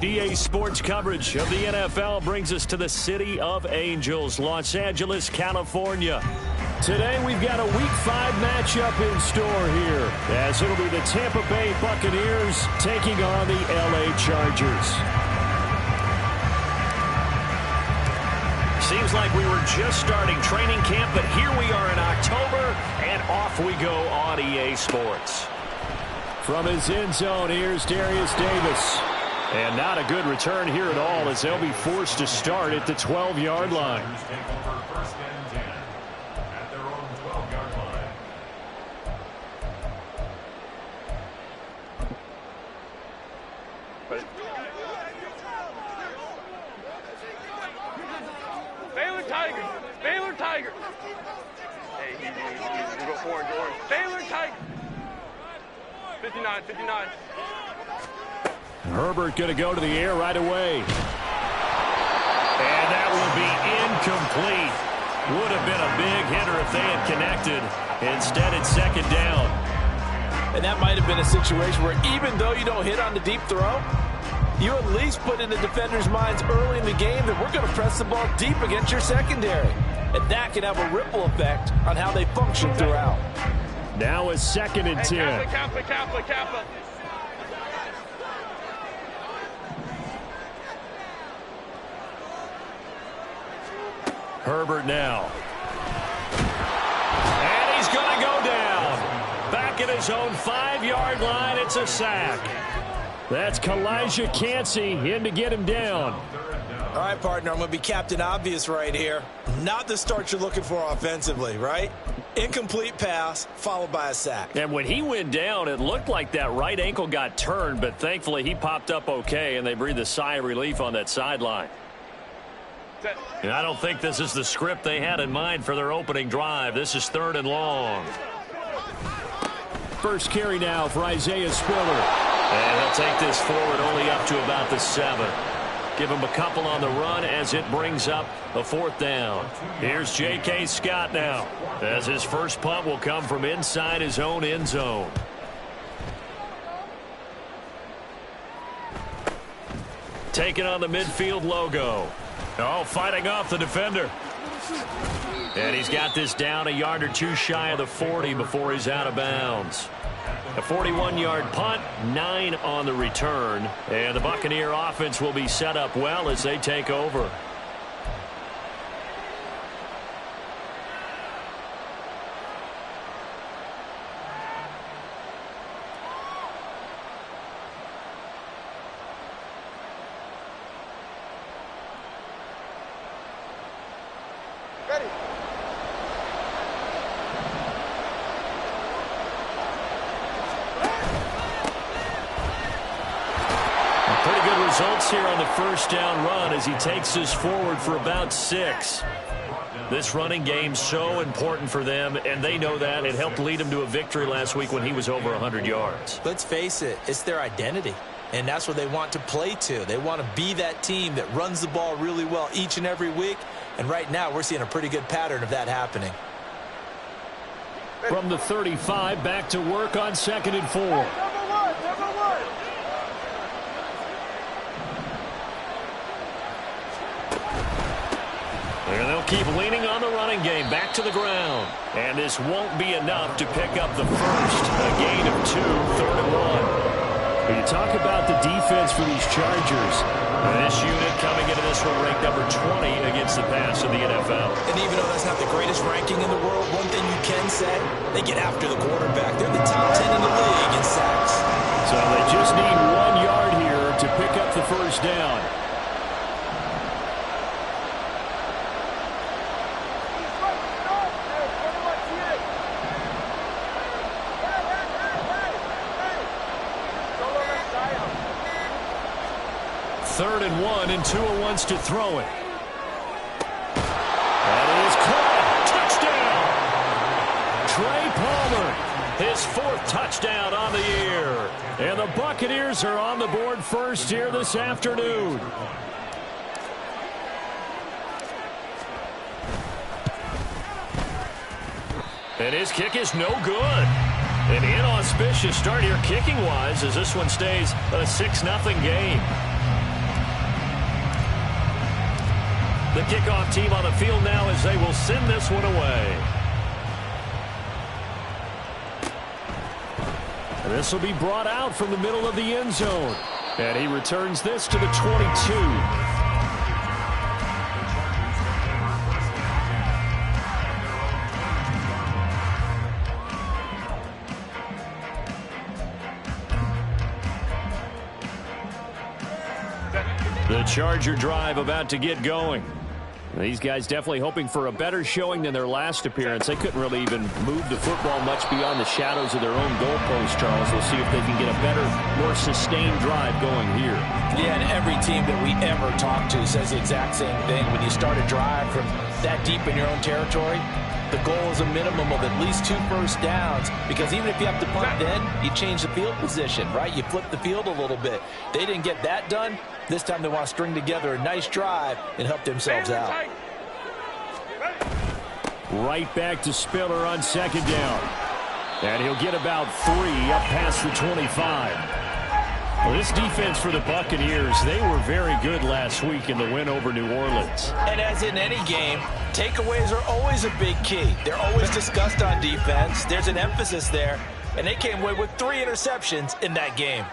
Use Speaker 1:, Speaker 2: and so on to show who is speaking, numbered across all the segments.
Speaker 1: EA Sports coverage of the NFL brings us to the City of Angels, Los Angeles, California. Today we've got a Week 5 matchup in store here, as it'll be the Tampa Bay Buccaneers taking on the LA Chargers. Seems like we were just starting training camp, but here we are in October, and off we go on EA Sports. From his end zone, here's Darius Davis. And not a good return here at all, as they'll be forced to start at the 12-yard line.
Speaker 2: Baylor Tigers! Baylor Tigers! Hey, you go for it, George. Baylor Tigers! 59, 59.
Speaker 1: Herbert going to go to the air right away. And that will be incomplete. Would have been a big hitter if they had connected. Instead, it's second down.
Speaker 3: And that might have been a situation where even though you don't hit on the deep throw, you at least put in the defenders' minds early in the game that we're going to press the ball deep against your secondary. And that can have a ripple effect on how they function throughout.
Speaker 1: Now it's second and 10.
Speaker 2: Kappa.
Speaker 1: Herbert now. And he's going to go down. Back at his own 5-yard line, it's a sack. That's Kalijah Kancey in to get him down.
Speaker 3: All right, partner, I'm going to be Captain Obvious right here. Not the start you're looking for offensively, right? Incomplete pass followed by a sack.
Speaker 1: And when he went down, it looked like that right ankle got turned, but thankfully he popped up okay, and they breathed a sigh of relief on that sideline. And I don't think this is the script they had in mind for their opening drive. This is 3rd and long. First carry now for Isaiah Spiller. And he'll take this forward only up to about the 7. Give him a couple on the run as it brings up a 4th down. Here's J.K. Scott now, as his first punt will come from inside his own end zone. Taking on the midfield logo. Oh, fighting off the defender. And he's got this down a yard or two shy of the 40 before he's out of bounds. A 41-yard punt, 9 on the return. And the Buccaneer offense will be set up well as they take over. Results here on the first down run as he takes this forward for about 6. This running game so important for them, and they know that. It helped lead him to a victory last week when he was over 100 yards.
Speaker 3: Let's face it, it's their identity, and that's what they want to play to. They want to be that team that runs the ball really well each and every week, and right now we're seeing a pretty good pattern of that happening.
Speaker 1: From the 35, back to work on 2nd and 4. And they'll keep leaning on the running game back to the ground. And this won't be enough to pick up the first. A gain of 2, 3rd and 1. When you talk about the defense for these Chargers, this unit coming into this one ranked number 20 against the pass in the NFL.
Speaker 3: And even though that's not the greatest ranking in the world, one thing you can say, they get after the quarterback. They're the top 10 in the league in sacks.
Speaker 1: So they just need 1 yard here to pick up the first down. Third and 1, and Tua wants to throw it. That is caught. Touchdown! Trey Palmer, his 4th touchdown on the year. And the Buccaneers are on the board first here this afternoon. And his kick is no good. An inauspicious start here kicking-wise as this one stays a 6-0 game. The kickoff team on the field now as they will send this one away. And this will be brought out from the middle of the end zone. And he returns this to the 22. The Charger drive about to get going. These guys definitely hoping for a better showing than their last appearance. They couldn't really even move the football much beyond the shadows of their own goalpost, Charles. We'll see if they can get a better, more sustained drive going here.
Speaker 3: Yeah, and every team that we ever talk to says the exact same thing. When you start a drive from that deep in your own territory, the goal is a minimum of at least 2 first downs, because even if you have to punt then, you change the field position, right? You flip the field a little bit. They didn't get that done. This time they want to string together a nice drive and help themselves out.
Speaker 1: Right back to Spiller on second down. And he'll get about 3 up past the 25. Well, this defense for the Buccaneers, they were very good last week in the win over New Orleans.
Speaker 3: And as in any game, takeaways are always a big key. They're always discussed on defense. There's an emphasis there. And they came away with 3 interceptions in that game.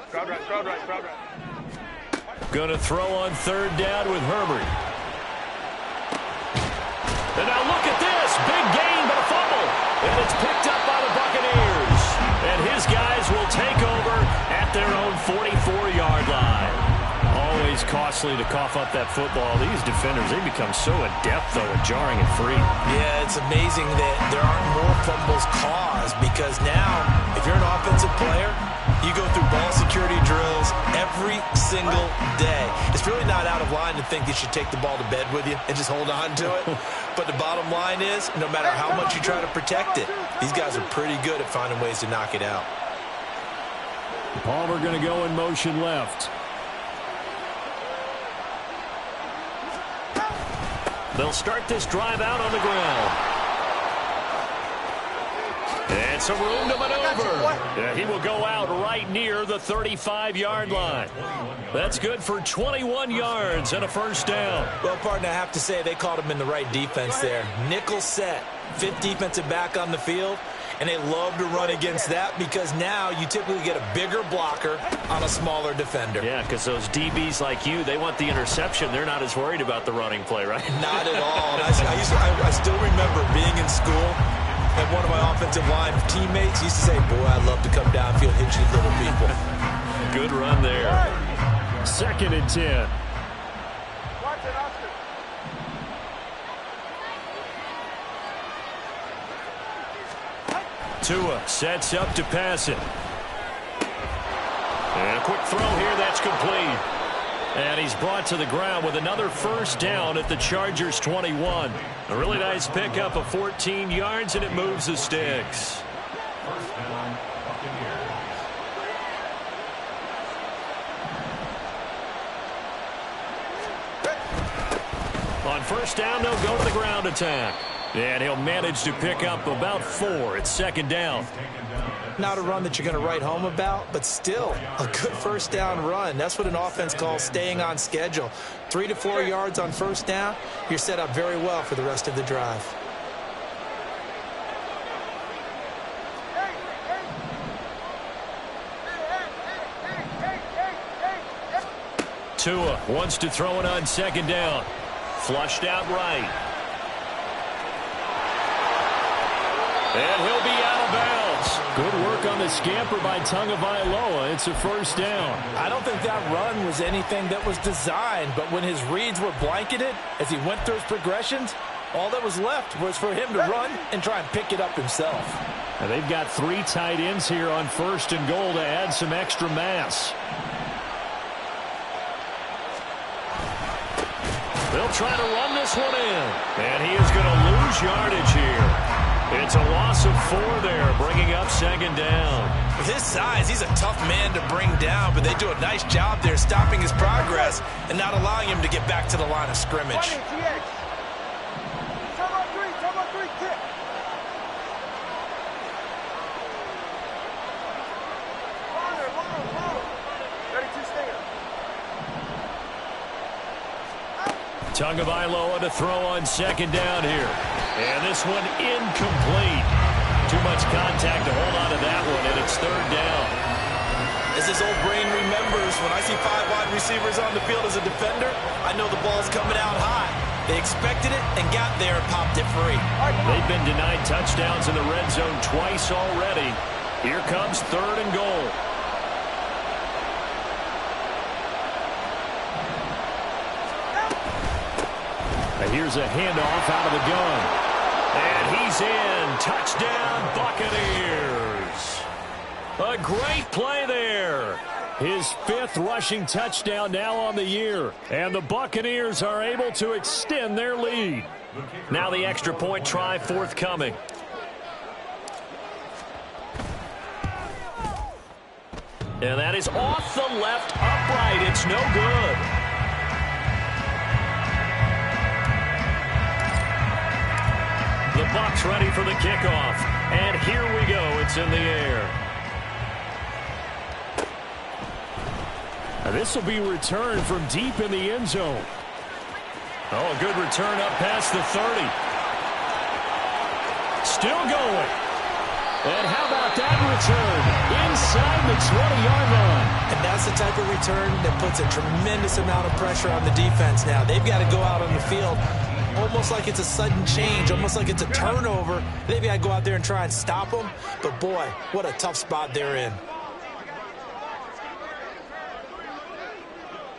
Speaker 2: Crowd right.
Speaker 1: Going to throw on third down with Herbert. And now look at this. Big gain, but a fumble. And it's picked up by the Buccaneers. And his guys will take over at their own 44-yard line. Always costly to cough up that football. These defenders, they become so adept, though, at jarring it free.
Speaker 3: Yeah, it's amazing that there aren't more fumbles caused, because now, if you're an offensive player, you go through ball security drills every single day. It's really not out of line to think you should take the ball to bed with you and just hold on to it. But the bottom line is, no matter how much you try to protect it, these guys are pretty good at finding ways to knock it out.
Speaker 1: Palmer going to go in motion left. They'll start this drive out on the ground. And some room to maneuver. He will go out right near the 35-yard line. That's good for 21 yards and a first down.
Speaker 3: Well, partner, I have to say they caught him in the right defense there. Nickel set, 5th defensive back on the field, and they love to run against that, because now you typically get a bigger blocker on a smaller defender.
Speaker 1: Yeah, because those DBs like you, they want the interception. They're not as worried about the running play, right?
Speaker 3: Not at all. I still remember being in school, and one of my offensive line teammates used to say, boy, I'd love to come downfield, hit you little people.
Speaker 1: Good run there. 2nd and 10. Tua sets up to pass it. And a quick throw here, that's complete. And he's brought to the ground with another first down at the Chargers 21. A really nice pickup of 14 yards, and it moves the sticks. On first down, they'll go to the ground attack. And he'll manage to pick up about 4 at 2nd down.
Speaker 3: Not a run that you're going to write home about, but still a good first down run. That's what an offense calls staying on schedule. 3 to 4 yards on first down, you're set up very well for the rest of the drive.
Speaker 1: Tua wants to throw it on 2nd down. Flushed out right. And he'll be out of bounds. Good work on the scamper by Tagovailoa. It's a first down.
Speaker 3: I don't think that run was anything that was designed, but when his reads were blanketed, as he went through his progressions, all that was left was for him to run and try and pick it up himself.
Speaker 1: Now they've got 3 tight ends here on 1st and goal to add some extra mass. They'll try to run this one in. And he is going to lose yardage here. It's a loss of 4 there, bringing up 2nd down.
Speaker 3: With his size, he's a tough man to bring down, but they do a nice job there stopping his progress and not allowing him to get back to the line of scrimmage.
Speaker 1: Tagovailoa to throw on second down here. And this one incomplete. Too much contact to hold on to that one, and it's third down.
Speaker 3: As his old brain remembers, when I see 5 wide receivers on the field as a defender, I know the ball's coming out high. They expected it and got there and popped it free.
Speaker 1: They've been denied touchdowns in the red zone twice already. Here comes third and goal. Here's a handoff out of the gun. And he's in. Touchdown, Buccaneers. A great play there. His 5th rushing touchdown now on the year. And the Buccaneers are able to extend their lead. Now the extra point try forthcoming. And that is off the left upright. It's no good. The Bucs ready for the kickoff. And here we go. It's in the air. Now this will be returned from deep in the end zone. Oh, a good return up past the 30. Still going. And how about that return? Inside the 20-yard line.
Speaker 3: And that's the type of return that puts a tremendous amount of pressure on the defense now. They've got to go out on the field almost like it's a sudden change, almost like it's a turnover. They've got to go out there and try and stop them. But, boy, what a tough spot they're in.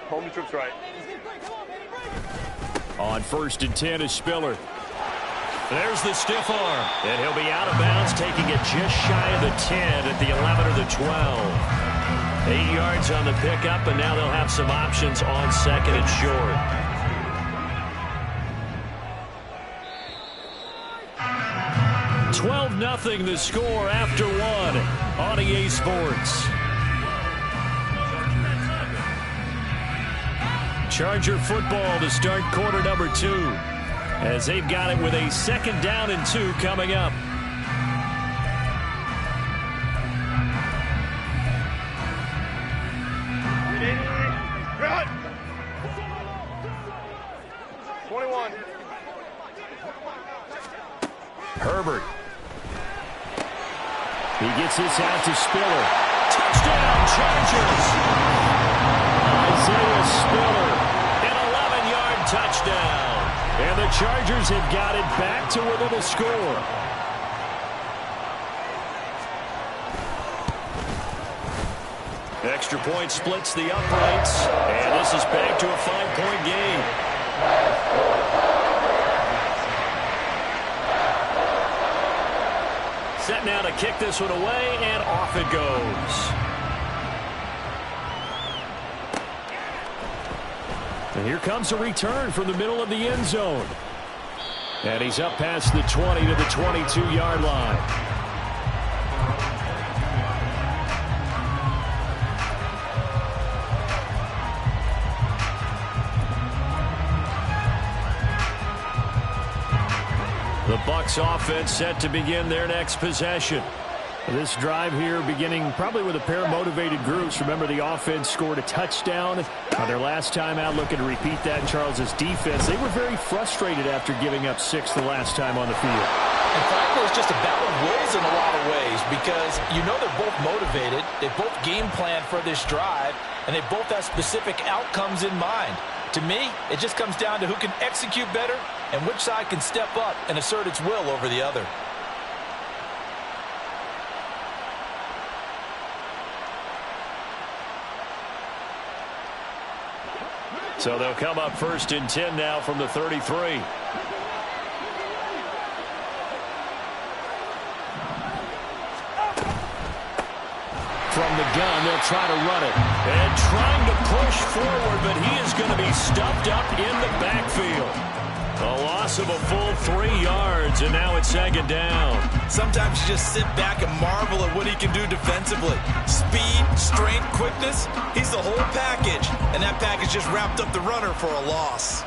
Speaker 2: Home trips right.
Speaker 1: On 1st and 10 is Spiller. There's the stiff arm. And he'll be out of bounds, taking it just shy of the 10 at the 11 or the 12. 8 yards on the pickup, and now they'll have some options on second and short. $12-0 the score after 1 on EA Sports. Charger football to start quarter number 2, as they've got it with a 2nd down and 2 coming up.
Speaker 2: Run! 21.
Speaker 1: Herbert. He gets this out to Spiller. Touchdown, Chargers! Isaiah Spiller, an 11-yard touchdown. And the Chargers have got it back to within a score. Extra point splits the uprights. And this is back to a 5-point game. Set now to kick this one away, and off it goes. And here comes a return from the middle of the end zone. And he's up past the 20 to the 22-yard line. The Bucs offense set to begin their next possession. This drive here beginning probably with a pair of motivated groups. Remember, the offense scored a touchdown their last time out, looking to repeat that in Charles's defense. They were very frustrated after giving up 6 the last time on the field.
Speaker 3: And frankly, it's just a battle of wills in a lot of ways, because you know they're both motivated. They both game plan for this drive, and they both have specific outcomes in mind. To me, it just comes down to who can execute better and which side can step up and assert its will over the other.
Speaker 1: So they'll come up 1st and 10 now from the 33. From the gun, they'll try to run it. And trying to push forward, but he is going to be stuffed up in the backfield. A loss of a full 3 yards, and now it's 2nd down.
Speaker 3: Sometimes you just sit back and marvel at what he can do defensively. Speed, strength, quickness, he's the whole package. And that package just wrapped up the runner for a loss.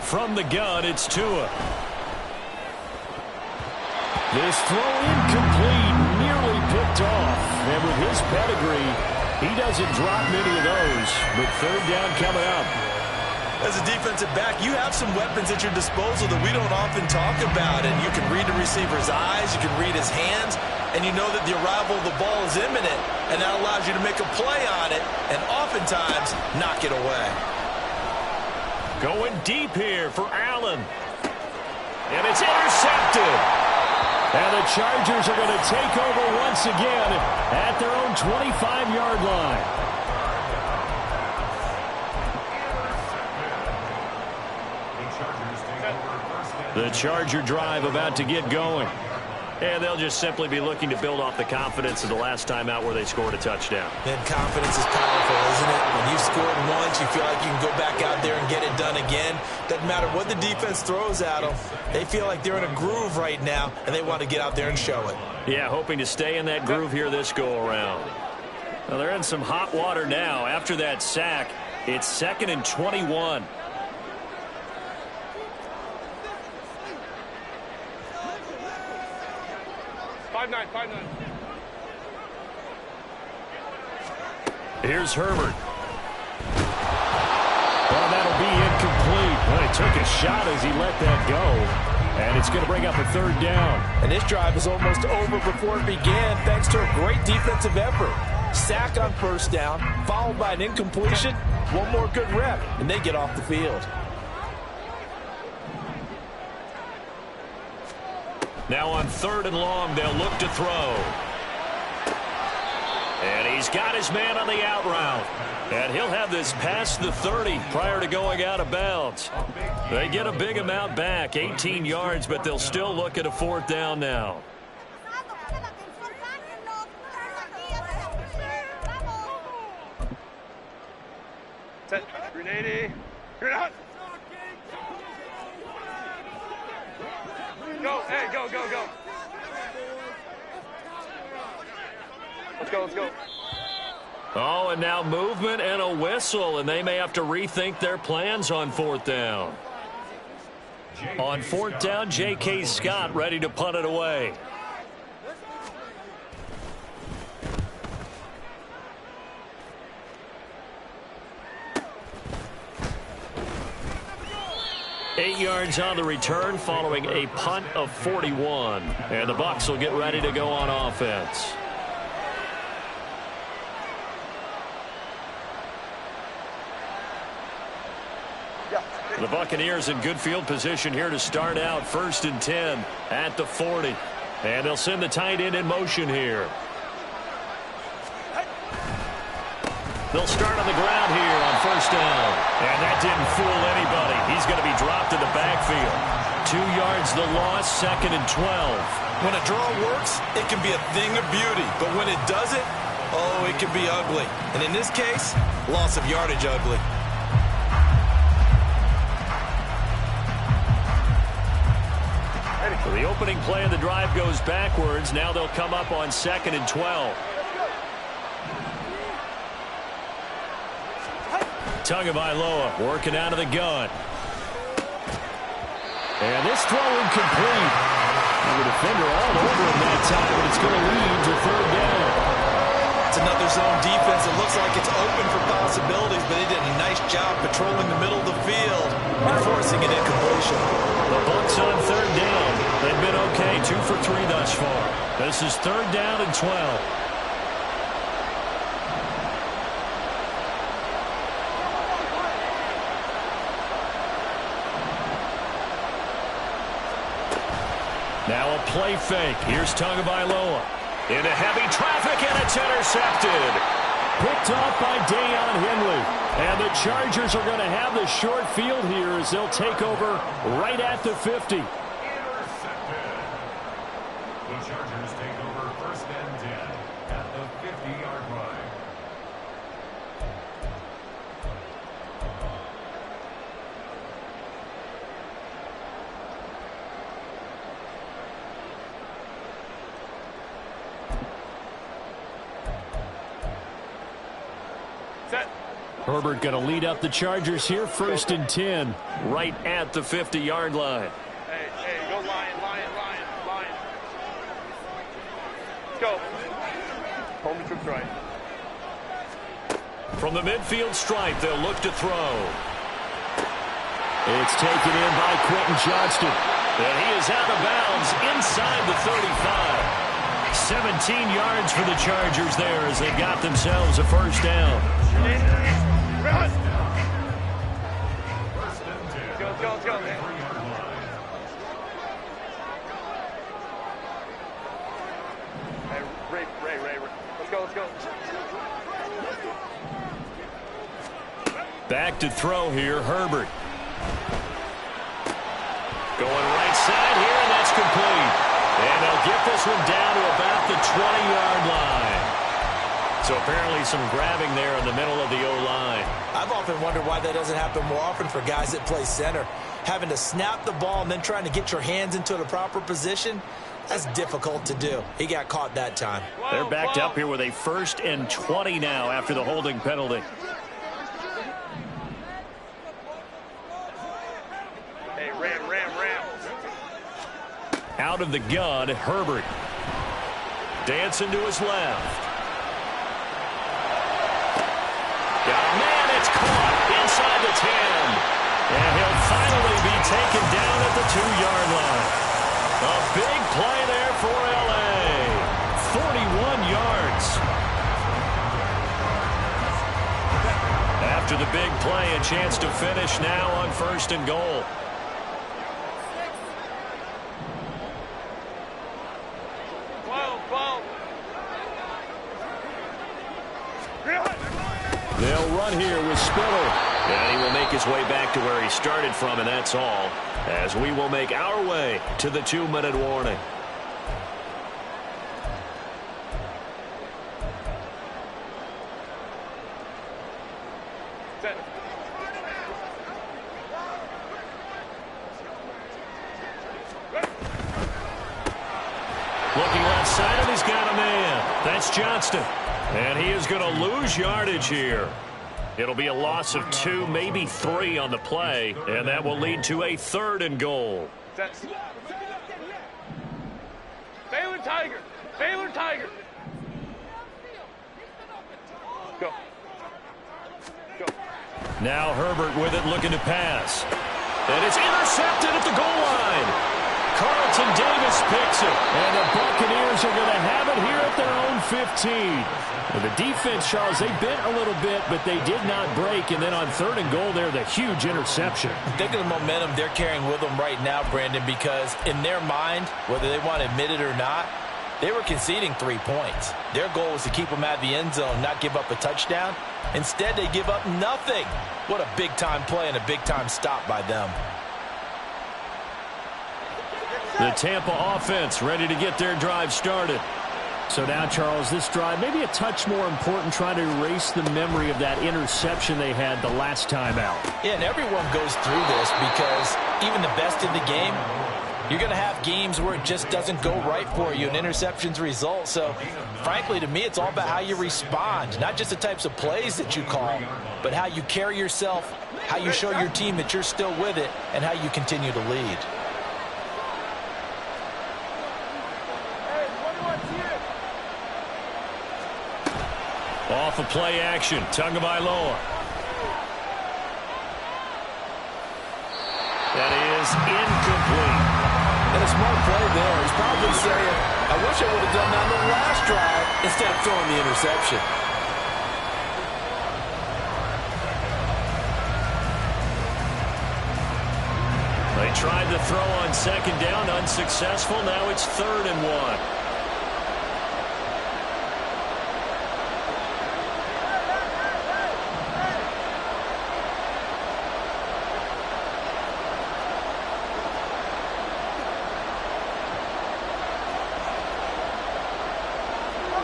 Speaker 1: From the gun, it's Tua. This throw incomplete, nearly picked off. And with his pedigree, he doesn't drop many of those. But third down coming up.
Speaker 3: As a defensive back, you have some weapons at your disposal that we don't often talk about. And you can read the receiver's eyes, you can read his hands, and you know that the arrival of the ball is imminent. And that allows you to make a play on it and oftentimes knock it away.
Speaker 1: Going deep here for Allen. And it's intercepted. And the Chargers are going to take over once again at their own 25-yard line. The Charger drive about to get going. And they'll just simply be looking to build off the confidence of the last time out where they scored a touchdown.
Speaker 3: And confidence is powerful, isn't it? When you've scored once, you feel like you can go back out there and get it done again. Doesn't matter what the defense throws at them. They feel like they're in a groove right now, and they want to get out there and show it.
Speaker 1: Yeah, hoping to stay in that groove here this go-around. Well, they're in some hot water now. After that sack, it's 2nd and 21. Here's Herbert. Well, that'll be incomplete. Well, he took a shot as he let that go. And it's going to bring up a third down.
Speaker 3: And this drive is almost over before it began thanks to a great defensive effort. Sack on first down, followed by an incompletion. One more good rep, and they get off the field.
Speaker 1: Now on 3rd and long, they'll look to throw. And he's got his man on the out route. And he'll have this past the 30 prior to going out of bounds. They get a big amount back, 18 yards, but they'll still look at a 4th down now.
Speaker 2: Set. Grenade. Grenade. Go. Hey, go. Let's go.
Speaker 1: Oh, and now movement and a whistle, and they may have to rethink their plans on 4th down. On 4th down, J.K. Scott ready to punt it away. Eight yards on the return following a punt of 41. And the Bucs will get ready to go on offense. The Buccaneers in good field position here to start out. 1st and 10 at the 40. And they'll send the tight end in motion here. They'll start on the ground here on 1st down. And that didn't fool anybody. He's going to be dropped in the backfield. 2 yards the loss, 2nd and 12.
Speaker 3: When a draw works, it can be a thing of beauty. But when it doesn't, oh, it can be ugly. And in this case, loss of yardage ugly.
Speaker 1: The opening play of the drive goes backwards. Now they'll come up on 2nd and 12. Tagovailoa working out of the gun. And this throw incomplete. And the defender all over him that time, but it's going to lead to 3rd down.
Speaker 3: It's another zone defense. It looks like it's open for possibilities, but they did a nice job patrolling the middle of the field and forcing an incompletion.
Speaker 1: The Bucs on 3rd down. They've been okay, 2 for 3 thus far. This is 3rd down and 12. Now a play fake. Here's Tagovailoa. Into heavy traffic, and it's intercepted. Picked off by Deion Henley. And the Chargers are going to have the short field here as they'll take over right at the 50.
Speaker 4: The Chargers take over 1st and 10 at the 50-yard line.
Speaker 2: Set.
Speaker 1: Herbert going to lead up the Chargers here, 1st and 10, right at the 50-yard line.
Speaker 2: Hey, go Lion. Let's go. Home trip right.
Speaker 1: From the midfield stripe, they'll look to throw. It's taken in by Quentin Johnston. And he is out of bounds inside the 35. 17 yards for the Chargers there as they got themselves a first down.
Speaker 2: Run! Let's go, man. Hey, Ray. Let's go.
Speaker 1: Back to throw here, Herbert. Going right side here, and that's complete. And they'll get this one down to about the 20-yard line. So apparently some grabbing there in the middle of the O-line.
Speaker 3: I've often wondered why that doesn't happen more often for guys that play center. Having to snap the ball and then trying to get your hands into the proper position, that's difficult to do. He got caught that time.
Speaker 1: They're backed up here with a 1st and 20 now after the holding penalty.
Speaker 2: Hey, Ram.
Speaker 1: Out of the gun, Herbert. Dancing to his left. Got a man, it's caught inside the 10. And he'll finally be taken down at the 2-yard line. A big play there for L.A. 41 yards. After the big play, a chance to finish now on 1st and goal. They'll run here with Spiller. And he will make his way back to where he started from, and that's all, as we will make our way to the 2-minute warning. Looking left side, and he's got a man. That's Johnston. And he is going to lose yardage here. It'll be a loss of 2, maybe 3 on the play, and that will lead to a 3rd and goal.
Speaker 2: Baylor Tiger. Go.
Speaker 1: Now Herbert with it, looking to pass. And it's intercepted at the goal line. Carlton Davis picks it. And the Buccaneers are going to have it here at their own 15. And the defense, Charles, they bent a little bit, but they did not break. And then on 3rd and goal there, the huge interception.
Speaker 3: Think of the momentum they're carrying with them right now, Brandon, because in their mind, whether they want to admit it or not, they were conceding 3 points. Their goal was to keep them out of the end zone, not give up a touchdown. Instead, they give up nothing. What a big-time play and a big-time stop by them.
Speaker 1: The Tampa offense ready to get their drive started. So now, Charles, this drive maybe a touch more important, trying to erase the memory of that interception they had the last time out.
Speaker 3: Yeah, and everyone goes through this because even the best in the game, you're going to have games where it just doesn't go right for you, and interceptions result. So, frankly, to me, it's all about how you respond, not just the types of plays that you call, but how you carry yourself, how you show your team that you're still with it, and how you continue to lead.
Speaker 1: Off of play action, Tagovailoa. That is incomplete.
Speaker 3: And a smart play there. He's probably saying, I wish I would have done that on the last drive instead of throwing the interception.
Speaker 1: They tried to throw on 2nd down, unsuccessful. Now it's 3rd and 1.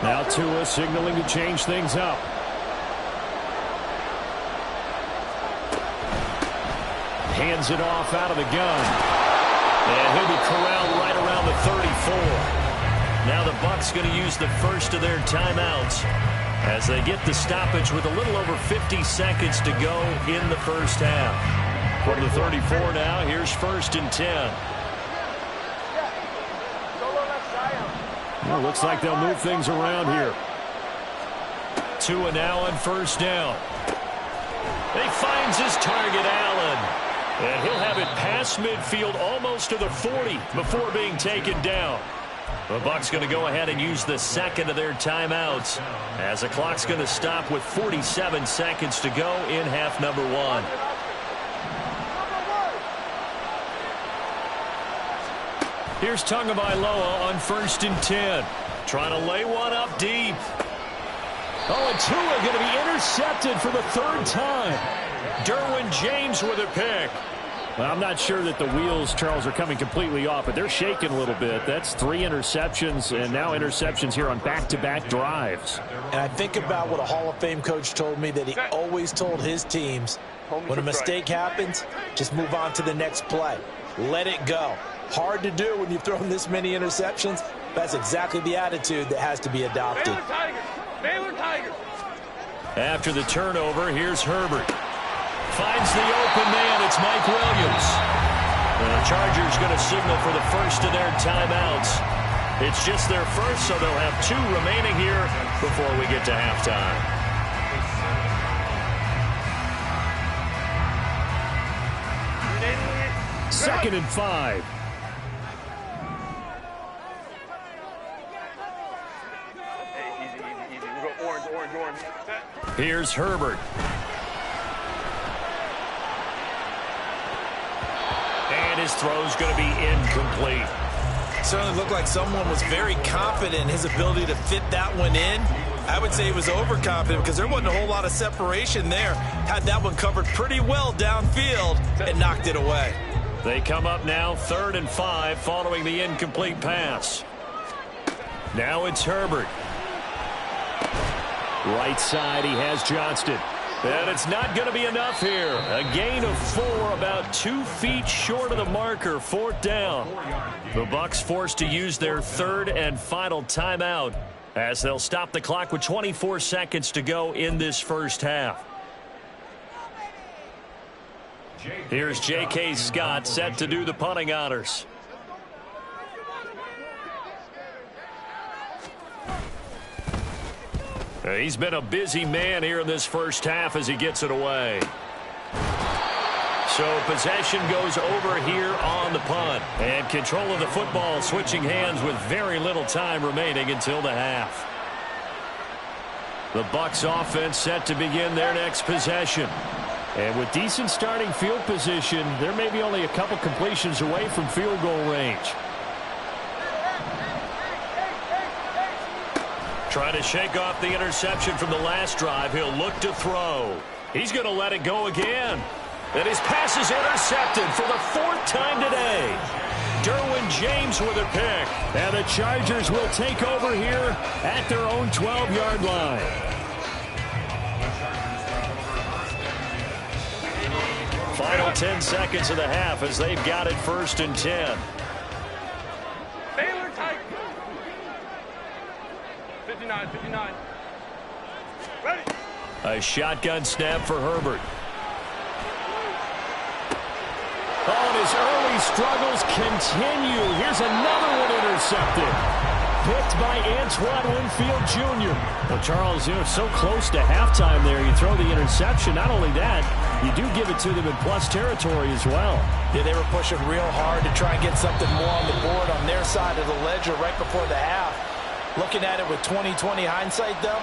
Speaker 1: Now Tua signaling to change things up. Hands it off out of the gun. And he'll be corralled right around the 34. Now the Bucs going to use the first of their timeouts as they get the stoppage with a little over 50 seconds to go in the first half. From the 34 now, here's 1st and 10. Well, looks like they'll move things around here. Tua now on first down. He finds his target, Allen. And he'll have it past midfield almost to the 40 before being taken down. The Bucs going to go ahead and use the second of their timeouts as the clock's going to stop with 47 seconds to go in half number one. Here's Tagovailoa on 1st and 10. Trying to lay one up deep. Oh, and Tua going to be intercepted for the 3rd time. Derwin James with a pick. Well, I'm not sure that the wheels, Charles, are coming completely off, but they're shaking a little bit. That's 3 interceptions, and now interceptions here on back-to-back drives.
Speaker 3: And I think about what a Hall of Fame coach told me that he always told his teams, when a mistake happens, just move on to the next play. Let it go. Hard to do when you've thrown this many interceptions. That's exactly the attitude that has to be adopted.
Speaker 2: Baylor Tigers! Baylor Tigers!
Speaker 1: After the turnover, here's Herbert. Finds the open man. It's Mike Williams. The Chargers going to signal for the first of their timeouts. It's just their first, so they'll have 2 remaining here before we get to halftime. Second and 5.
Speaker 2: Hey, easy. We go orange.
Speaker 1: Here's Herbert. And his throw's going to be incomplete.
Speaker 3: Certainly looked like someone was very confident in his ability to fit that one in. I would say he was overconfident because there wasn't a whole lot of separation there. Had that one covered pretty well downfield and knocked it away.
Speaker 1: They come up now 3rd and 5 following the incomplete pass. Now it's Herbert. Right side, he has Johnston. And it's not going to be enough here. A gain of 4, about 2 feet short of the marker, 4th down. The Bucs forced to use their 3rd and final timeout as they'll stop the clock with 24 seconds to go in this first half. Here's J.K. Scott set to do the punting honors. He's been a busy man here in this first half as he gets it away. So possession goes over here on the punt. And control of the football switching hands with very little time remaining until the half. The Bucs offense set to begin their next possession. And with decent starting field position, there may be only a couple completions away from field goal range. Trying to shake off the interception from the last drive. He'll look to throw. He's going to let it go again. And his pass is intercepted for the 4th time today. Derwin James with a pick. And the Chargers will take over here at their own 12-yard line. Final 10 seconds of the half as they've got it 1st and 10.
Speaker 2: Baylor Tigers. 59. Ready.
Speaker 1: A shotgun snap for Herbert. Oh, and his early struggles continue. Here's another one intercepted. Picked by Antoine Winfield Jr. Well, Charles, you're so close to halftime there. You throw the interception. Not only that, you do give it to them in plus territory as well.
Speaker 3: Yeah, they were pushing real hard to try and get something more on the board on their side of the ledger right before the half. Looking at it with 20/20 hindsight, though,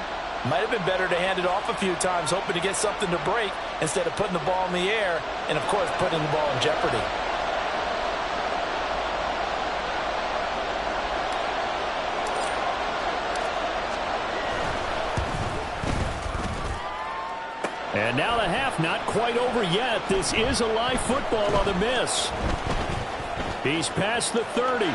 Speaker 3: might have been better to hand it off a few times, hoping to get something to break instead of putting the ball in the air and, of course, putting the ball in jeopardy.
Speaker 1: And now the half not quite over yet. This is a live football on the miss. He's past the 30.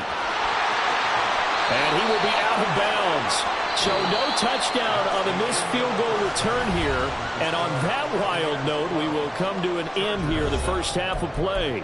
Speaker 1: And he will be out of bounds. So no touchdown on the missed field goal return here. And on that wild note, we will come to an end here, the first half of play.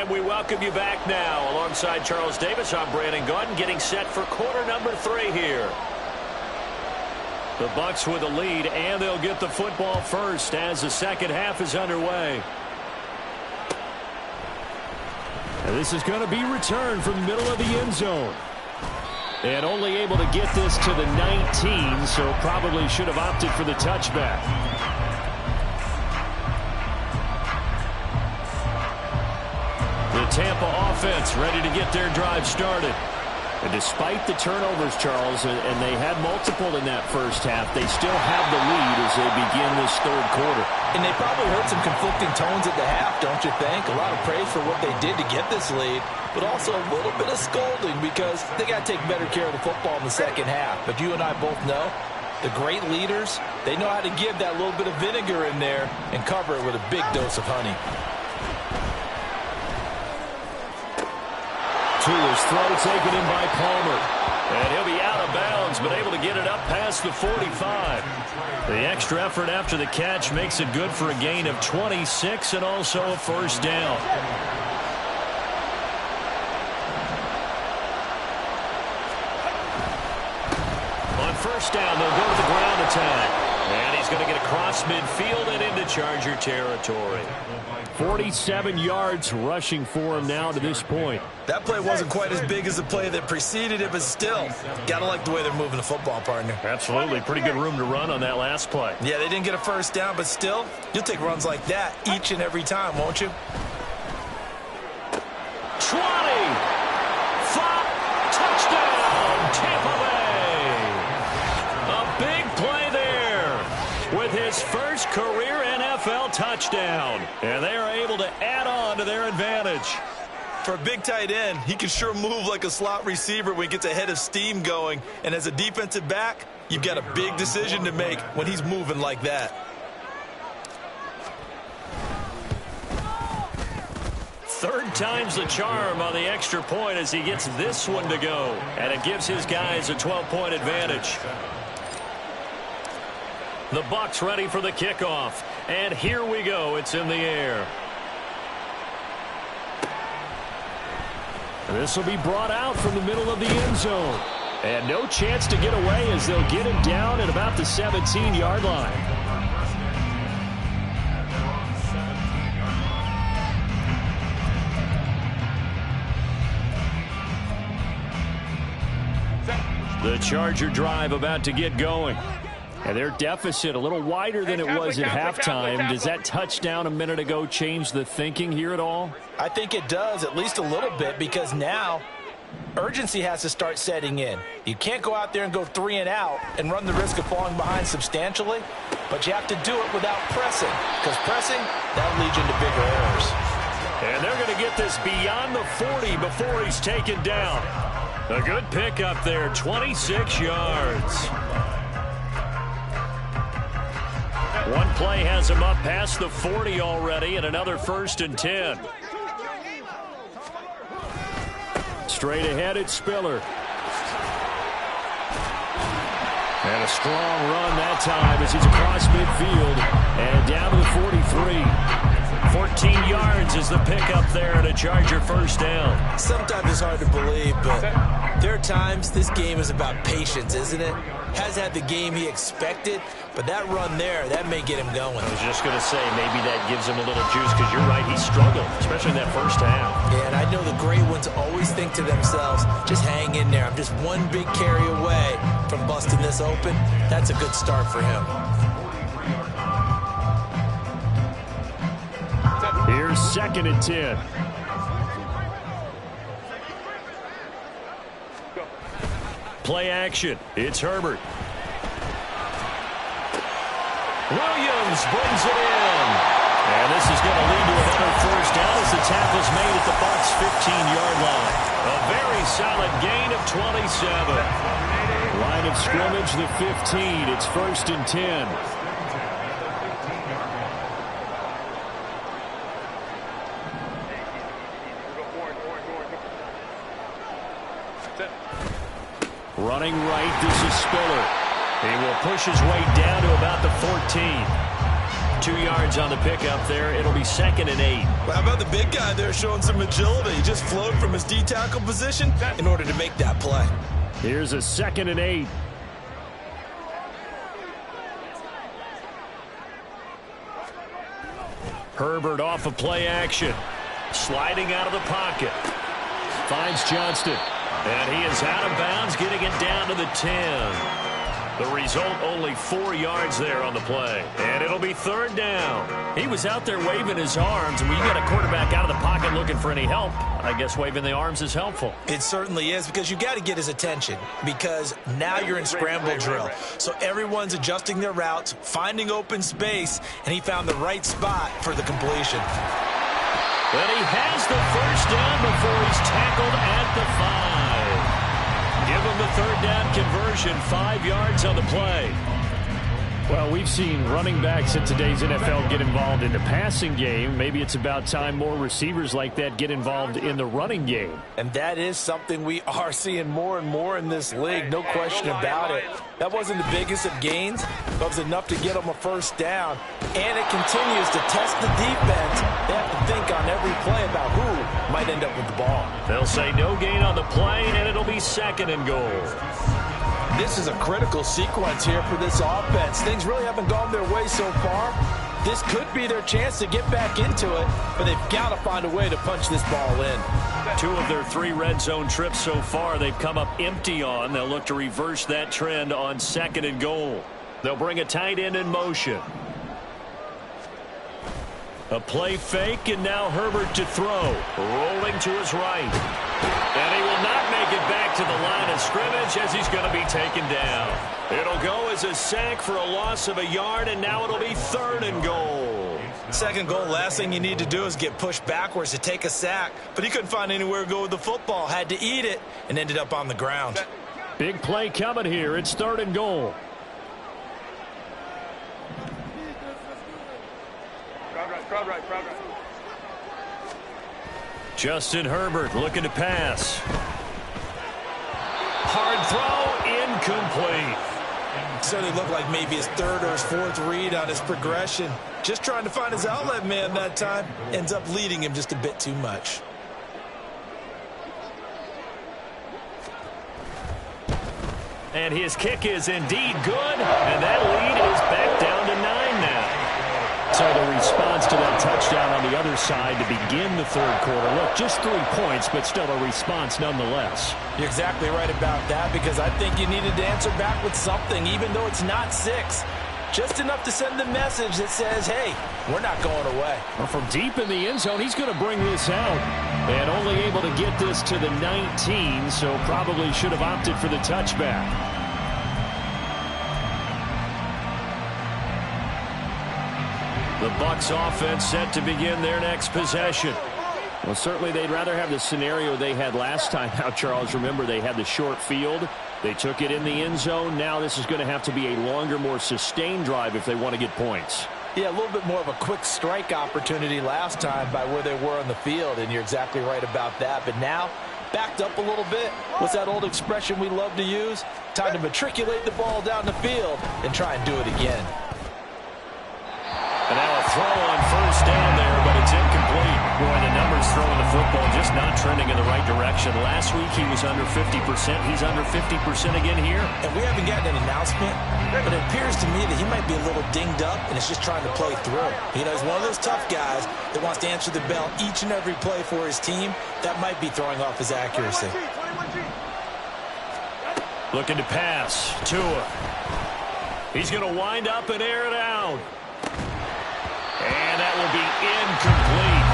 Speaker 1: And we welcome you back now. Alongside Charles Davis, I'm Brandon Gaudin, getting set for quarter number 3 here. The Bucs with a lead, and they'll get the football first as the second half is underway. And this is going to be returned from the middle of the end zone. And only able to get this to the 19, so probably should have opted for the touchback. The Tampa offense ready to get their drive started. And despite the turnovers, Charles, and they had multiple in that first half, they still have the lead as they begin this third quarter.
Speaker 3: And they probably heard some conflicting tones at the half, don't you think? A lot of praise for what they did to get this lead, but also a little bit of scolding because they got to take better care of the football in the second half. But you and I both know the great leaders, they know how to give that little bit of vinegar in there and cover it with a big dose of honey.
Speaker 1: To his throw, taken in by Palmer. And he'll be out of bounds, but able to get it up past the 45. The extra effort after the catch makes it good for a gain of 26 and also a first down. On first down, they'll go to the ground attack. And he's going to get across midfield and into Charger territory. 47 yards rushing for him now to this point.
Speaker 3: That play wasn't quite as big as the play that preceded it, but still, got to like the way they're moving the football, partner.
Speaker 1: Absolutely. Pretty good room to run on that last play.
Speaker 3: Yeah, they didn't get a first down, but still, you'll take runs like that each and every time, won't you?
Speaker 1: 20. 5. Touchdown, Tampa Bay. A big play there with his first career NFL touchdown. And they are able to add on to their advantage.
Speaker 3: For a big tight end, he can sure move like a slot receiver when he gets a head of steam going. And as a defensive back, you've got a big decision to make when he's moving like that.
Speaker 1: Third time's the charm on the extra point as he gets this one to go. And it gives his guys a 12-point advantage. The Bucs ready for the kickoff. And here we go. It's in the air. This will be brought out from the middle of the end zone. And no chance to get away as they'll get him down at about the 17-yard line. The Charger drive about to get going. And their deficit a little wider than it was at halftime. Does that touchdown a minute ago change the thinking here at all?
Speaker 3: I think it does, at least a little bit, because now urgency has to start setting in. You can't go out there and go 3 and out and run the risk of falling behind substantially, but you have to do it without pressing, because pressing, that'll lead you into bigger errors.
Speaker 1: And they're going to get this beyond the 40 before he's taken down. A good pickup there, 26 yards. One play has him up past the 40 already, and another 1st and 10. Straight ahead, it's Spiller. And a strong run that time as he's across midfield and down to the 43. 14 yards is the pickup there and a Charger first down.
Speaker 3: Sometimes it's hard to believe, but there are times this game is about patience, isn't it? Has had the game he expected, but that run there, that may get him going.
Speaker 1: I was just going to say, maybe that gives him a little juice because you're right, he struggled, especially in that first half.
Speaker 3: Yeah, and I know the great ones always think to themselves, just hang in there. I'm just one big carry away from busting this open. That's a good start for him.
Speaker 1: Here's 2nd and 10. Play action. It's Herbert. Williams brings it in. And this is going to lead to another first down as the tackle's made at the Bucs' 15-yard line. A very solid gain of 27. Line of scrimmage, the 15. It's 1st and 10. Running right, this is Spiller. He will push his way down to about the 14. 2 yards on the pickup there. It'll be 2nd and 8.
Speaker 3: Well, how about the big guy there showing some agility? He just flowed from his D-tackle position in order to make that play.
Speaker 1: Here's a 2nd and 8. Herbert off of play action. Sliding out of the pocket. Finds Johnston. And he is out of bounds, getting it down to the 10. The result, only 4 yards there on the play. And it'll be 3rd down. He was out there waving his arms, and when you got a quarterback out of the pocket looking for any help, I guess waving the arms is helpful.
Speaker 3: It certainly is, because you got to get his attention, because now you're in scramble drill. So everyone's adjusting their routes, finding open space, and he found the right spot for the completion.
Speaker 1: But he has the 1st down before he's tackled at the 5. Give him the 3rd down conversion, 5 yards on the play. Well, we've seen running backs in today's NFL get involved in the passing game. Maybe it's about time more receivers like that get involved in the running game.
Speaker 3: And that is something we are seeing more and more in this league, no question about it. That wasn't the biggest of gains, but it was enough to get them a 1st down. And it continues to test the defense. They have to think on every play about who might end up with the ball.
Speaker 1: They'll say no gain on the play, and it'll be 2nd and goal.
Speaker 3: This is a critical sequence here for this offense. Things really haven't gone their way so far. This could be their chance to get back into it, but they've got to find a way to punch this ball in.
Speaker 1: 2 of their 3 red zone trips so far they've come up empty on. They'll look to reverse that trend on 2nd and goal. They'll bring a tight end in motion. A play fake, and now Herbert to throw. Rolling to his right. And he will not make it back to the line of scrimmage as he's going to be taken down. It'll go as a sack for a loss of a yard, and now it'll be 3rd and goal.
Speaker 3: 2nd goal, last thing you need to do is get pushed backwards to take a sack. But he couldn't find anywhere to go with the football, had to eat it, and ended up on the ground.
Speaker 1: Big play coming here. It's 3rd and goal.
Speaker 2: Crowd right.
Speaker 1: Justin Herbert looking to pass. Hard throw, incomplete.
Speaker 3: Certainly looked like maybe his 3rd or his 4th read on his progression. Just trying to find his outlet man that time. Ends up leading him just a bit too much.
Speaker 1: And his kick is indeed good. And that lead is back down to 9 now. So the response to that touchdown on the other side to begin the 3rd quarter. Look, just 3 points, but still a response nonetheless.
Speaker 3: You're exactly right about that, because I think you needed to answer back with something, even though it's not 6. Just enough to send the message that says, hey, we're not going away.
Speaker 1: Well, from deep in the end zone, he's going to bring this out. And only able to get this to the 19, so probably should have opted for the touchback. The Bucs offense set to begin their next possession. Well, certainly they'd rather have the scenario they had last time out, Charles. Remember, they had the short field. They took it in the end zone. Now this is going to have to be a longer, more sustained drive if they want to get points.
Speaker 3: Yeah, a little bit more of a quick strike opportunity last time by where they were on the field, and you're exactly right about that. But now, backed up a little bit. What's that old expression we love to use? Time to matriculate the ball down the field and try and do it again.
Speaker 1: And now a throw on 1st down there, but it's incomplete. Boy, the numbers throwing the football just not trending in the right direction. Last week he was under 50%. He's under 50% again here.
Speaker 3: And we haven't gotten an announcement, but it appears to me that he might be a little dinged up and is just trying to play through. You know, he's one of those tough guys that wants to answer the bell each and every play for his team. That might be throwing off his accuracy.
Speaker 1: Looking to pass. Tua. He's going to wind up and air it out. And that will be incomplete.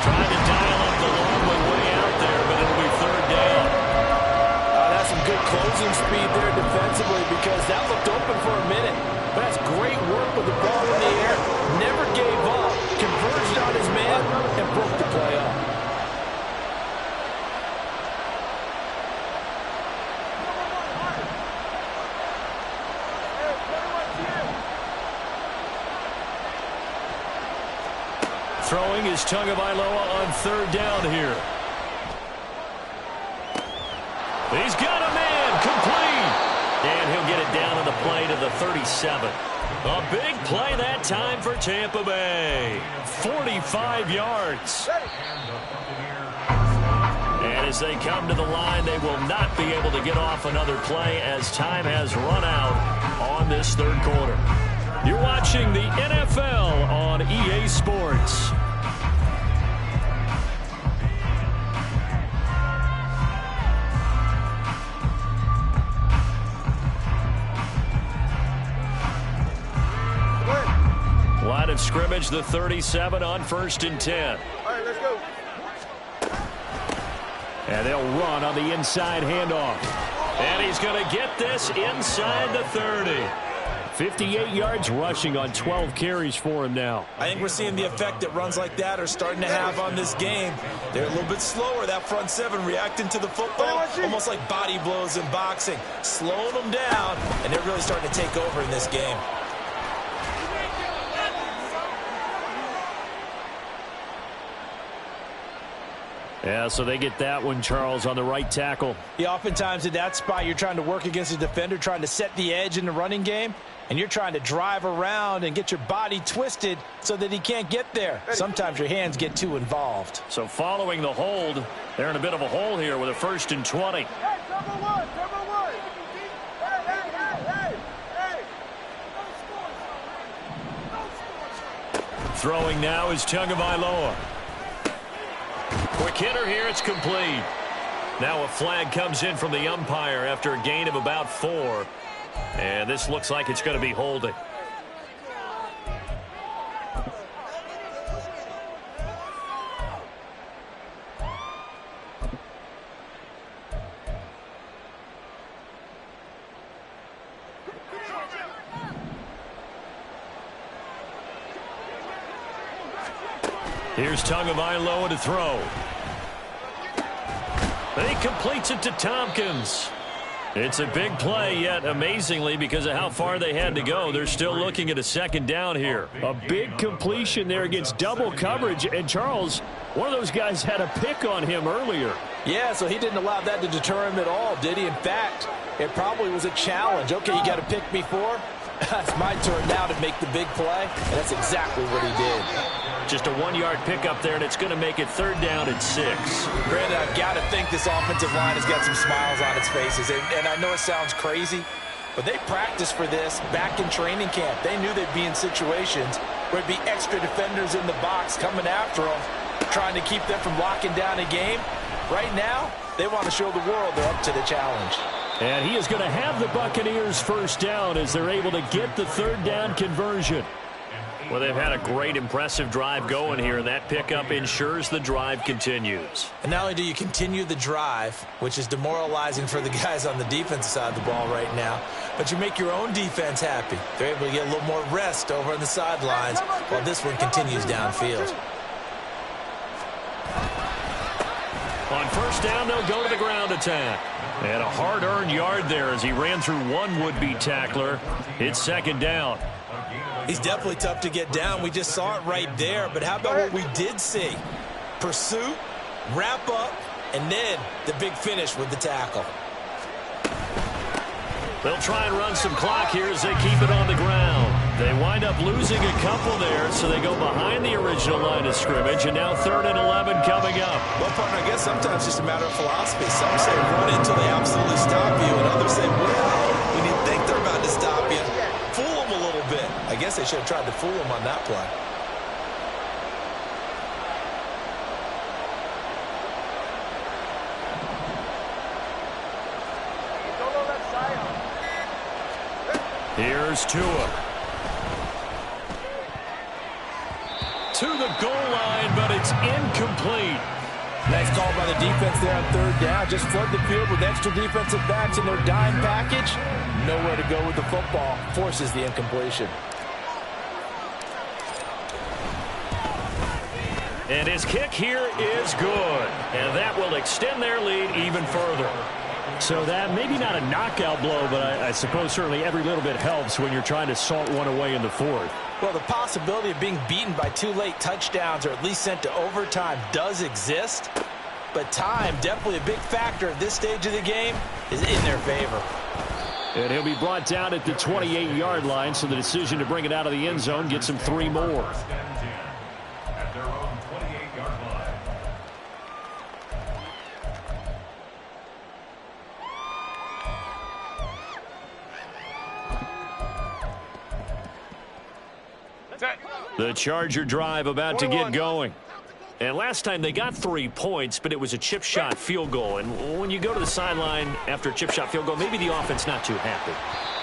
Speaker 1: Trying to dial up the long way out there, but it'll be 3rd down.
Speaker 3: That's some good closing speed there defensively, because that looked open for a minute. But that's great work with the ball in the air. Never gave up. Converged on his man and broke the play up.
Speaker 1: Throwing is Tagovailoa on 3rd down here. He's got a man, complete. And he'll get it down in the play to the 37. A big play that time for Tampa Bay. 45 yards. And as they come to the line, they will not be able to get off another play as time has run out on this third quarter. You're watching the NFL on EA Sports. Line of scrimmage, the 37 on 1st and 10.
Speaker 2: All right, let's go.
Speaker 1: And they'll run on the inside handoff. And he's going to get this inside the 30. 58 yards rushing on 12 carries for him now.
Speaker 3: I think we're seeing the effect that runs like that are starting to have on this game. They're a little bit slower, that front seven, reacting to the football, almost like body blows in boxing, slowing them down, and they're really starting to take over in this game.
Speaker 1: Yeah, so they get that one, Charles, on the right tackle.
Speaker 3: Yeah, oftentimes in that spot, you're trying to work against a defender, trying to set the edge in the running game, and you're trying to drive around and get your body twisted so that he can't get there. Sometimes your hands get too involved.
Speaker 1: So following the hold, they're in a bit of a hole here with a 1st and 20.
Speaker 2: Hey, number one. Hey.
Speaker 1: Throwing now is Tagovailoa. Quick hitter here, it's complete. Now a flag comes in from the umpire after a gain of about 4. And this looks like it's going to be holding. Here's Tagovailoa to throw. He completes it to Tompkins. It's a big play, yet amazingly, because of how far they had to go, they're still looking at a 2nd down here. A big completion there against double coverage. And, Charles, one of those guys had a pick on him earlier.
Speaker 3: Yeah, so he didn't allow that to deter him at all, did he? In fact, it probably was a challenge. Okay, you got a pick before. It's my turn now to make the big play, and that's exactly what he did.
Speaker 1: Just a 1-yard pickup there, and it's going to make it 3rd down and 6.
Speaker 3: Brandon, I've got to think this offensive line has got some smiles on its faces. And I know it sounds crazy, but they practiced for this back in training camp. They knew they'd be in situations where it'd be extra defenders in the box coming after them, trying to keep them from locking down a game. Right now, they want to show the world they're up to the challenge.
Speaker 1: And he is going to have the Buccaneers 1st down as they're able to get the 3rd down conversion. Well, they've had a great, impressive drive going here, and that pickup ensures the drive continues.
Speaker 3: And not only do you continue the drive, which is demoralizing for the guys on the defensive side of the ball right now, but you make your own defense happy. They're able to get a little more rest over on the sidelines while this one continues downfield.
Speaker 1: On 1st down, they'll go to the ground attack. And a hard-earned yard there as he ran through one would-be tackler. It's 2nd down.
Speaker 3: He's definitely tough to get down. We just saw it right there. But how about what we did see? Pursuit, wrap up, and then the big finish with the tackle.
Speaker 1: They'll try and run some clock here as they keep it on the ground. They wind up losing a couple there, so they go behind the original line of scrimmage, and now 3rd and 11 coming up.
Speaker 3: Well, partner, I guess sometimes it's just a matter of philosophy. Some say run until they absolutely stop you, and others say, well, when you think they're about to stop you, fool them a little bit. I guess they should have tried to fool them on that play.
Speaker 1: Here's Tua. To the goal line, but it's incomplete.
Speaker 3: Nice call by the defense there on 3rd down. Just flood the field with extra defensive backs in their dime package. Nowhere to go with the football. Forces the incompletion.
Speaker 1: And his kick here is good. And that will extend their lead even further. So that maybe not a knockout blow, but I suppose certainly every little bit helps when you're trying to salt one away in the 4th.
Speaker 3: Well, the possibility of being beaten by 2 late touchdowns or at least sent to overtime does exist. But time, definitely a big factor at this stage of the game, is in their favor.
Speaker 1: And he'll be brought down at the 28-yard line, so the decision to bring it out of the end zone gets him 3 more.
Speaker 4: First and 10 at their own 28-yard line.
Speaker 1: The Charger drive about to get going. And last time they got 3 points, but it was a chip shot field goal. And when you go to the sideline after a chip shot field goal, maybe the offense not too happy.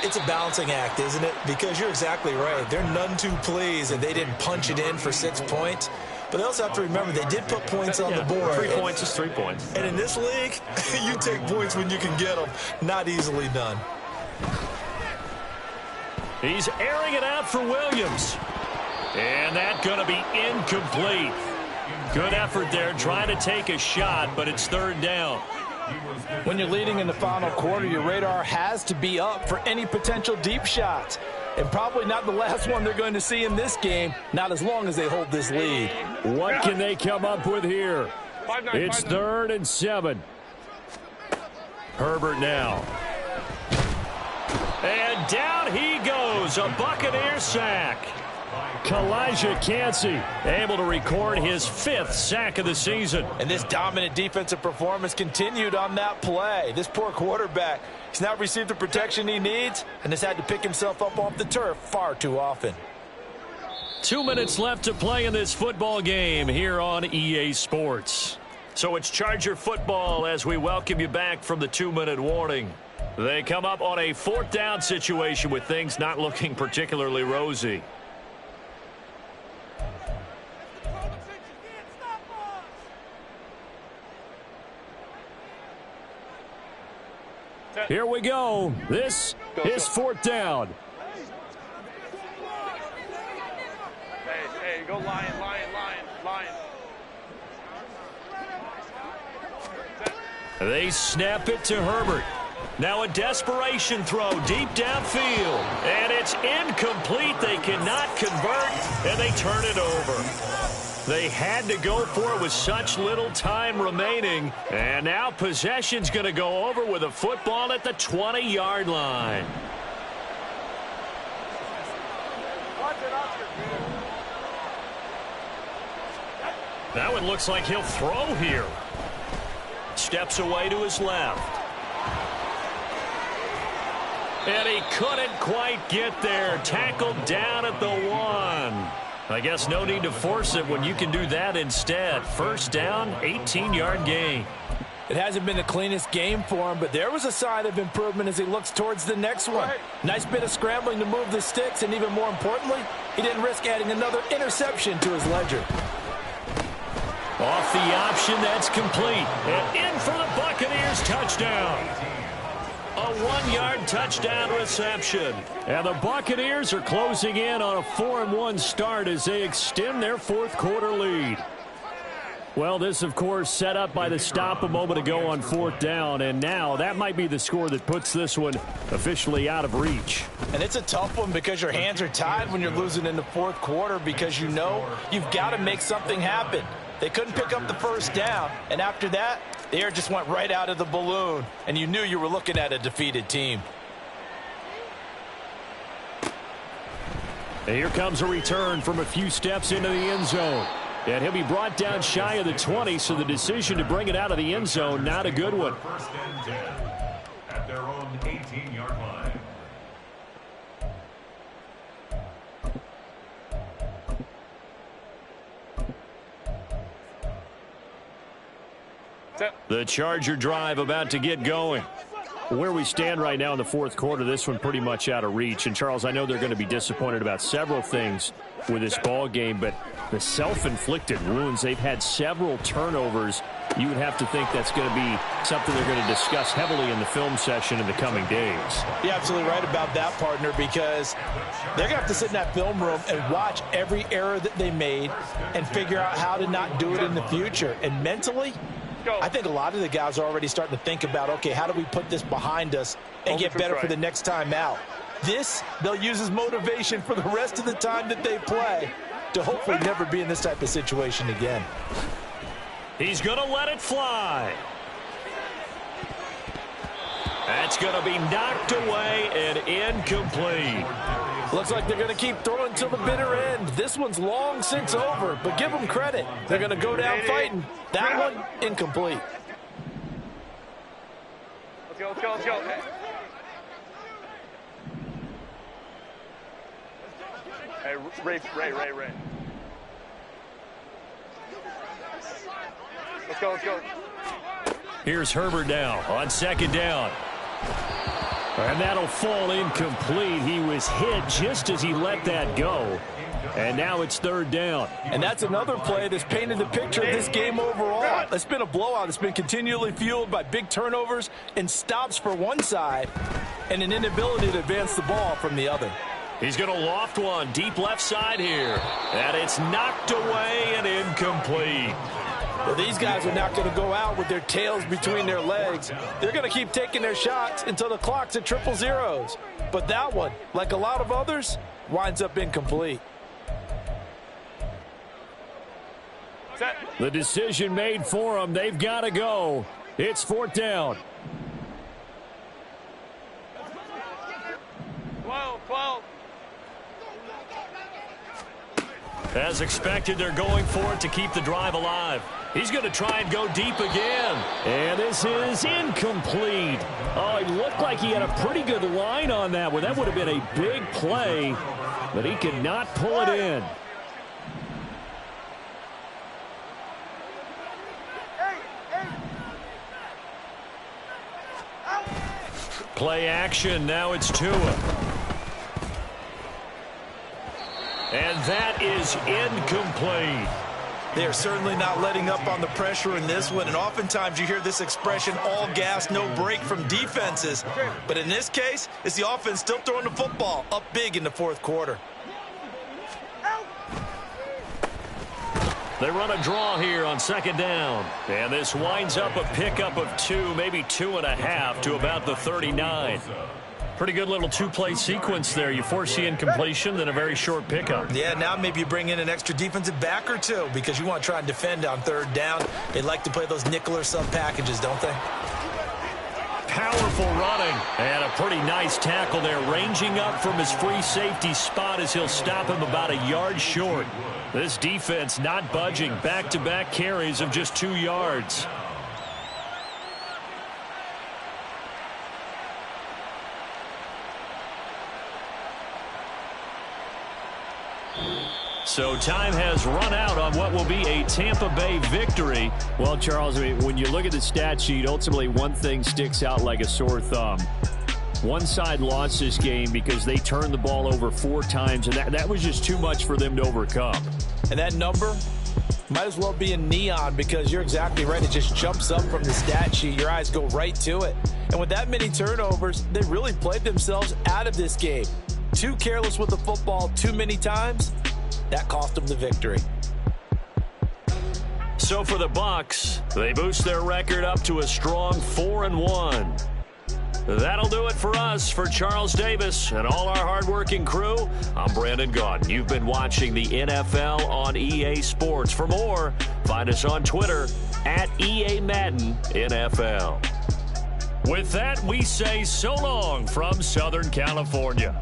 Speaker 3: It's a balancing act, isn't it? Because you're exactly right. They're none too pleased that they didn't punch it in for 6 points. But they also have to remember they did put points on the board.
Speaker 1: 3 points is 3 points.
Speaker 3: And in this league, you take points when you can get them. Not easily done.
Speaker 1: He's airing it out for Williams. And that's going to be incomplete. Good effort there, trying to take a shot, but it's 3rd down.
Speaker 3: When you're leading in the final quarter, your radar has to be up for any potential deep shots. And probably not the last one they're going to see in this game, not as long as they hold this lead.
Speaker 1: What can they come up with here? It's 3rd and 7. Herbert now. And down he goes, a Buccaneer sack. Kalijah Kancey able to record his 5th sack of the season.
Speaker 3: And this dominant defensive performance continued on that play. This poor quarterback, he's now received the protection he needs and has had to pick himself up off the turf far too often.
Speaker 1: 2 minutes left to play in this football game here on EA Sports. So it's Charger football as we welcome you back from the 2-minute warning. They come up on a 4th down situation with things not looking particularly rosy. Here we go. This is 4th down.
Speaker 2: Hey, go Lion.
Speaker 1: They snap it to Herbert. Now a desperation throw deep downfield. And it's incomplete. They cannot convert, and they turn it over. They had to go for it with such little time remaining. And now possession's going to go over with a football at the 20-yard line. That one looks like he'll throw here. Steps away to his left. And he couldn't quite get there. Tackled down at the 1. I guess no need to force it when you can do that instead. 1st down, 18-yard gain.
Speaker 3: It hasn't been the cleanest game for him, but there was a sign of improvement as he looks towards the next one. Nice bit of scrambling to move the sticks, and even more importantly, he didn't risk adding another interception to his ledger.
Speaker 1: Off the option, that's complete. And in for the Buccaneers, touchdown. A 1-yard touchdown reception. And the Buccaneers are closing in on a 4-1 start as they extend their 4th quarter lead. Well, this, of course, set up by the stop a moment ago on 4th down, and now that might be the score that puts this one officially out of reach.
Speaker 3: And it's a tough one because your hands are tied when you're losing in the 4th quarter because you know you've got to make something happen. They couldn't pick up the 1st down, and after that, the air just went right out of the balloon, and you knew you were looking at a defeated team.
Speaker 1: And here comes a return from a few steps into the end zone. And he'll be brought down shy of the 20, so the decision to bring it out of the end zone, not a good one.
Speaker 4: 1st and 10 at their own 18-yard line.
Speaker 1: The Charger drive about to get going. Where we stand right now in the 4th quarter, this one pretty much out of reach. And, Charles, I know they're going to be disappointed about several things with this ball game, but the self-inflicted wounds, they've had several turnovers. You would have to think that's going to be something they're going to discuss heavily in the film session in the coming days.
Speaker 3: You're absolutely right about that, partner, because they're going to have to sit in that film room and watch every error that they made and figure out how to not do it in the future. And mentally, I think a lot of the guys are already starting to think about, okay, how do we put this behind us and get better for the next time out? This, they'll use as motivation for the rest of the time that they play to hopefully never be in this type of situation again.
Speaker 1: He's going to let it fly. That's going to be knocked away and incomplete.
Speaker 3: Looks like they're going to keep throwing till the bitter end. This one's long since over, but give them credit. They're going to go down fighting. That one, incomplete.
Speaker 2: Let's go, let's go, let's go. Hey, Ray. Let's go, let's go.
Speaker 1: Here's Herbert now on second down. And that'll fall incomplete. He was hit just as he let that go. And now it's third down.
Speaker 3: And that's another play that's painted the picture of this game overall. It's been a blowout. It's been continually fueled by big turnovers and stops for one side and an inability to advance the ball from the other.
Speaker 1: He's going to loft one deep left side here. And it's knocked away and incomplete.
Speaker 3: Well, these guys are not going to go out with their tails between their legs. They're going to keep taking their shots until the clock's at 000. But that one, like a lot of others, winds up incomplete.
Speaker 2: Set.
Speaker 1: The decision made for them. They've got to go. It's fourth down.
Speaker 2: 12.
Speaker 1: As expected, they're going for it to keep the drive alive. He's going to try and go deep again. And this is incomplete. Oh, it looked like he had a pretty good line on that one. That would have been a big play, but he could not pull it in. Play action. Now it's Tua. And that is incomplete.
Speaker 5: They are certainly not letting up on the pressure in this one, and oftentimes you hear this expression, all gas, no break from defenses. But in this case, it's the offense still throwing the football up big in the fourth quarter.
Speaker 1: They run a draw here on second down. And this winds up a pickup of 2, maybe 2.5 to about the 39. Pretty good little two-play sequence there. You force the incompletion, then a very short pickup.
Speaker 5: Yeah, now maybe you bring in an extra defensive back or two because you want to try and defend on third down. They like to play those nickel or sub packages, don't they?
Speaker 1: Powerful running. And a pretty nice tackle there, ranging up from his free safety spot as he'll stop him about a yard short. This defense not budging. Back-to-back carries of just 2 yards. So time has run out on what will be a Tampa Bay victory.
Speaker 6: Well, Charles, I mean, when you look at the stat sheet, ultimately one thing sticks out like a sore thumb. One side lost this game because they turned the ball over 4 times, and that was just too much for them to overcome.
Speaker 3: And that number might as well be in neon because you're exactly right. It just jumps up from the stat sheet. Your eyes go right to it. And with that many turnovers, they really played themselves out of this game. Too careless with the football too many times. That cost them the victory.
Speaker 1: So for the Bucs, they boost their record up to a strong 4-1. That'll do it for us. For Charles Davis and all our hardworking crew, I'm Brandon Gaudin. You've been watching the NFL on EA Sports. For more, find us on Twitter at EA Madden NFL. With that, we say so long from Southern California.